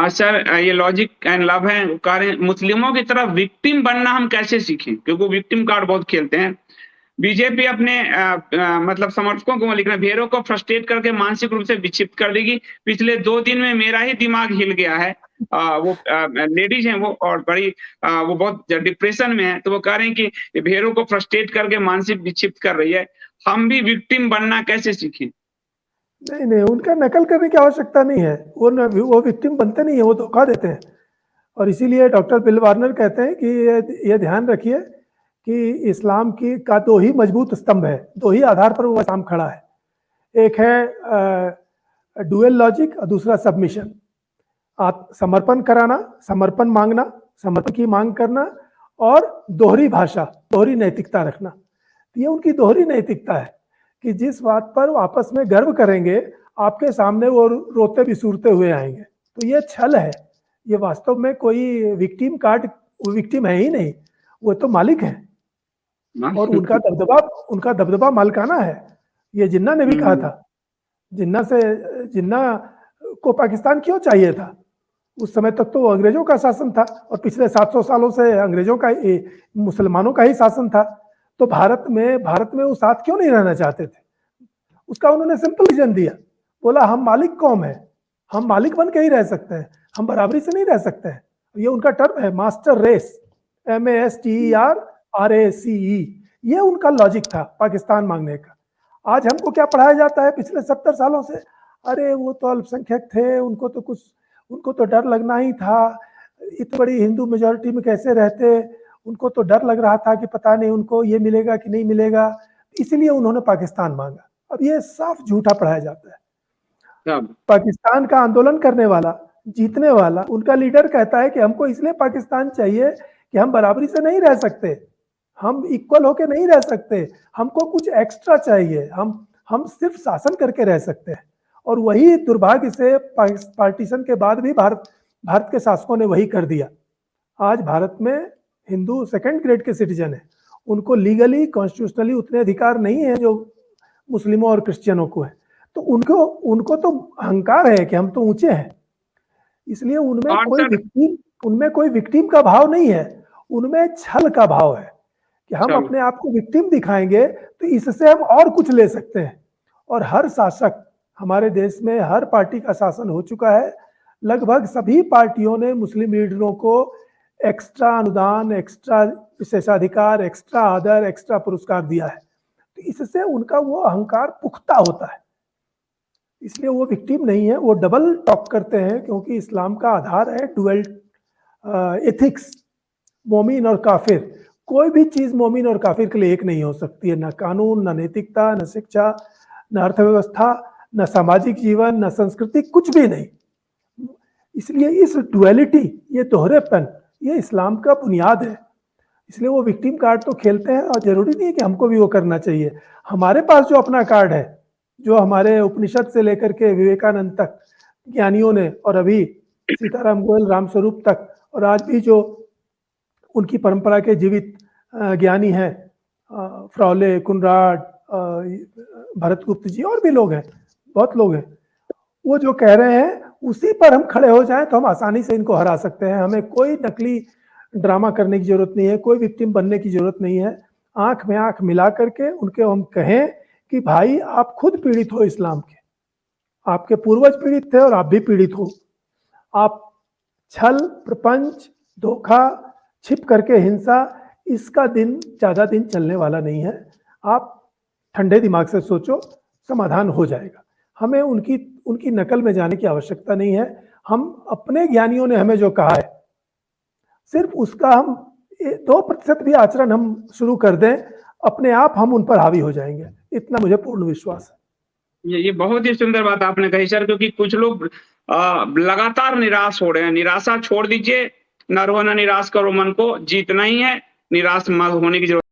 Sir ये logic and love है, कह रहे हैं मुस्लिमों की तरह विक्टिम बनना हम कैसे सीखें, क्योंकि विक्टिम कार्ड बहुत खेलते हैं। बीजेपी अपने मतलब समर्थकों को लिख रहे हैं, भेड़ों को फ्रस्ट्रेट करके मानसिक रूप से विक्षिप्त कर देगी। पिछले 2 दिन में मेरा ही दिमाग हिल गया है। वो लेडीज हैं वो, और बड़ी वो बहुत डिप्रेशन में है, तो वो कह रहे हैं कि ये भेड़ों को फ्रस्ट्रेट करके मानसिक विक्षिप्त कर रही है। हम भी विक्टिम बनना कैसे सीखें? नहीं नहीं, उनका नकल करने की आवश्यकता नहीं है। वो विक्टिम बनते नहीं है, वो धोखा देते हैं। और इसीलिए डॉक्टर बिल वार्नर कहते हैं कि ये ध्यान रखिए कि इस्लाम की का 2 ही मजबूत स्तंभ है, 2 ही आधार पर वो इस्लाम खड़ा है। एक है डुअल लॉजिक और दूसरा सबमिशन। आप समर्पण कराना, समर्पण मांगना, समर्पण की मांग करना, और दोहरी भाषा, दोहरी नैतिकता रखना। ये उनकी दोहरी नैतिकता है कि जिस बात पर वो आपस में गर्व करेंगे, आपके सामने वो रोते बिसूरते हुए आएंगे। तो ये छल है। ये वास्तव में कोई विक्टिम कार्ड, वो विक्टिम है ही नहीं, वो तो मालिक है। और उनका दबदबा मालिकाना है। ये जिन्ना ने भी कहा था। जिन्ना को पाकिस्तान क्यों चाहिए था? उस समय तक तो वो अंग्रेजों का शासन था, और पिछले 700 सालों से अंग्रेजों का, मुसलमानों का ही शासन था। तो भारत में वो साथ क्यों नहीं रहना चाहते थे? उसका उन्होंने सिंपल रीजन दिया। बोला हम मालिक कौम है, हम मालिक बन के ही रह सकते हैं, हम बराबरी से नहीं रह सकते हैं। ये उनका टर्म है, मास्टर रेस, MASTERRACE। ये उनका लॉजिक था पाकिस्तान मांगने का। आज हमको क्या पढ़ाया जाता है पिछले 70 सालों से? अरे वो तो अल्पसंख्यक थे, उनको तो डर लगना ही था। इतनी बड़ी हिंदू मेजोरिटी में कैसे रहते? उनको तो डर लग रहा था कि पता नहीं उनको ये मिलेगा कि नहीं मिलेगा, इसीलिए उन्होंने पाकिस्तान मांगा। अब ये साफ झूठा पढ़ाया जाता है। पाकिस्तान का आंदोलन करने वाला, जीतने वाला, उनका लीडर कहता है कि हमको इसलिए पाकिस्तान चाहिए कि हम बराबरी से नहीं रह सकते, हम इक्वल होके नहीं रह सकते, हमको कुछ एक्स्ट्रा चाहिए, हम सिर्फ शासन करके रह सकते हैं। और वही दुर्भाग्य से पार्टीशन के बाद भी भारत के शासकों ने वही कर दिया। आज भारत में हिंदू 2nd ग्रेड के सिटीजन है, उनको लीगली कॉन्स्टिट्यूशनली उतने अधिकार नहीं है जो मुस्लिमों और क्रिश्चियनों को है। तो उनको तो अहंकार है कि हम तो ऊंचे हैं, इसलिए उनमें कोई विक्टिम का भाव नहीं है, उनमें छल का भाव है कि हम अपने आप को विक्टिम दिखाएंगे तो इससे हम और कुछ ले सकते हैं। और हर शासक, हमारे देश में हर पार्टी का शासन हो चुका है, लगभग सभी पार्टियों ने मुस्लिम लीडरों को एक्स्ट्रा अनुदान, एक्स्ट्रा विशेषाधिकार, एक्स्ट्रा आदर, एक्स्ट्रा पुरस्कार दिया है। तो इससे उनका वो अहंकार पुख्ता होता है, इसलिए वो विक्टिम नहीं है, वो डबल टॉक करते हैं। क्योंकि इस्लाम का आधार है डुअल एथिक्स, मोमिन और काफिर। कोई भी चीज मोमिन और काफिर के लिए एक नहीं हो सकती है, ना कानून, ना नैतिकता, न शिक्षा, न अर्थव्यवस्था, न सामाजिक जीवन, न संस्कृति, कुछ भी नहीं। इसलिए इस डुअलिटी, ये दोहरेपन, ये इस्लाम का बुनियाद है। इसलिए वो विक्टिम कार्ड तो खेलते हैं, और जरूरी नहीं है कि हमको भी वो करना चाहिए। हमारे पास जो अपना कार्ड है, जो हमारे उपनिषद से लेकर के विवेकानंद तक ज्ञानियों ने, और अभी सीताराम गोयल, रामस्वरूप तक, और आज भी जो उनकी परंपरा के जीवित ज्ञानी हैं, फ्रॉले, कुनराड, भरतगुप्त जी, और भी लोग हैं, बहुत लोग हैं, वो जो कह रहे हैं उसी पर हम खड़े हो जाएं तो हम आसानी से इनको हरा सकते हैं। हमें कोई नकली ड्रामा करने की जरूरत नहीं है, कोई विक्टिम बनने की जरूरत नहीं है। आंख में आंख मिला करके उनके हम कहें कि भाई आप खुद पीड़ित हो इस्लाम के, आपके पूर्वज पीड़ित थे और आप भी पीड़ित हो। आप छल, प्रपंच, धोखा, छिप करके हिंसा, इसका दिन ज्यादा दिन चलने वाला नहीं है। आप ठंडे दिमाग से सोचो, समाधान हो जाएगा। हमें उनकी नकल में जाने की आवश्यकता नहीं है। हम अपने ज्ञानियों ने हमें जो कहा है, सिर्फ उसका हम 2% भी आचरण हम शुरू कर दें, अपने आप हम उन पर हावी हो जाएंगे, इतना मुझे पूर्ण विश्वास है। ये बहुत ही सुंदर बात आपने कही सर, क्योंकि कुछ लोग लगातार निराश हो रहे हैं। निराशा छोड़ दीजिए, न रो न निराश करो मन को, जीतना ही है, निराश मत होने की जरूरत